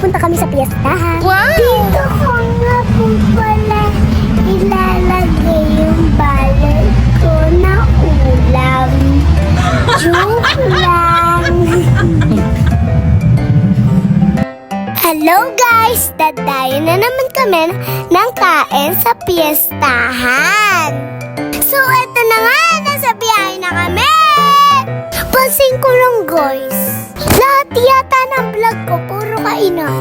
pupunta kami sa piyestahan. Wow! Dito ko nga po pala ilalagay yung balay ko na ulam. Joke lang. Hello guys! Dadayo na naman kami ng kain sa piyestahan. So eto na nga, nasa biyahe na kami! Pansin ko lang guys, lahat yata ng vlog ko puro kainan.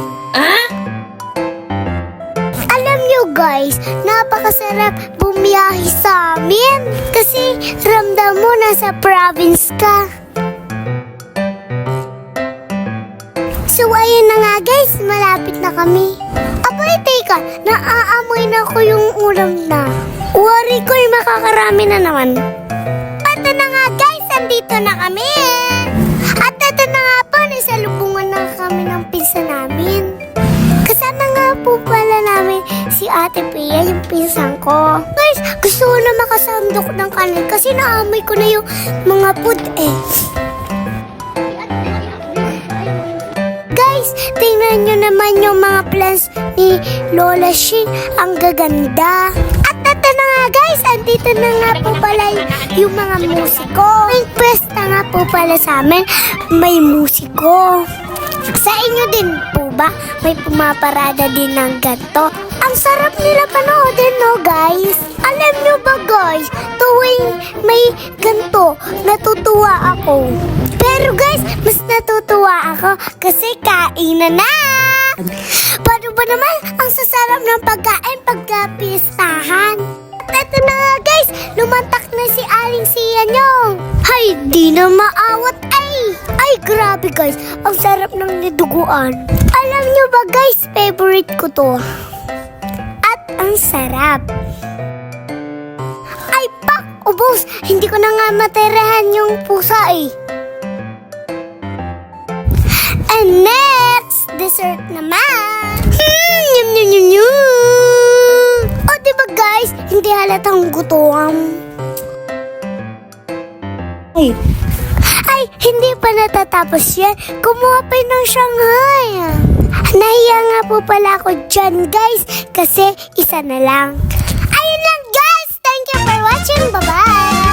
Alam nyo guys, napakasarap bumiyahe sa amin. Kasi ramdam mo nasa province ka. So ayun na nga guys, malapit na kami. Abay, teka, naaamoy na ko yung ulam na. Worry ko yung makakarami na naman. At na nga guys, andito na kami. At ito na nga po, nasalubungan na kami ng pinsan namin. Kasama nga po pala namin si Ate Pia, yung pinsan ko. Guys, gusto ko na makasandok ng kanin kasi naamoy ko na yung mga food eh. Guys, tingnan nyo naman yung mga plants ni Lola Shi. Ang gaganda. At ito na nga guys, andito na nga po pala yung mga musiko. May pwesta nga po pala sa amin, may musiko. Sa inyo din po ba? May pumaparada din ng ganito. Ang sarap nila panoodin, no guys? Alam nyo ba guys, tuwing may ganito, natutuwa ako. Pero guys, mas natutuwa ako kasi kainan na! Paano ba naman ang sasarap ng pagkain pagka-pistahan? At ito na nga guys, lumantak na si Aling Sia nyo. Hay, di na maawat ay! Ay, grabe guys, ang sarap ng niduguan. Alam nyo ba guys, favorite ko to. At ang sarap. Ay, pak! Ubos! Hindi ko na nga matirahan yung pusa eh. And next, dessert naman. Yum, yum, yum, yum. O, diba guys, hindi halatang gutom. Ay, hindi pa natatapos yan. Kumuha pa ng Shanghai. Nahiya nga po pala ako dyan, guys, kasi isa na lang. Ayun lang, guys. Thank you for watching. Bye-bye.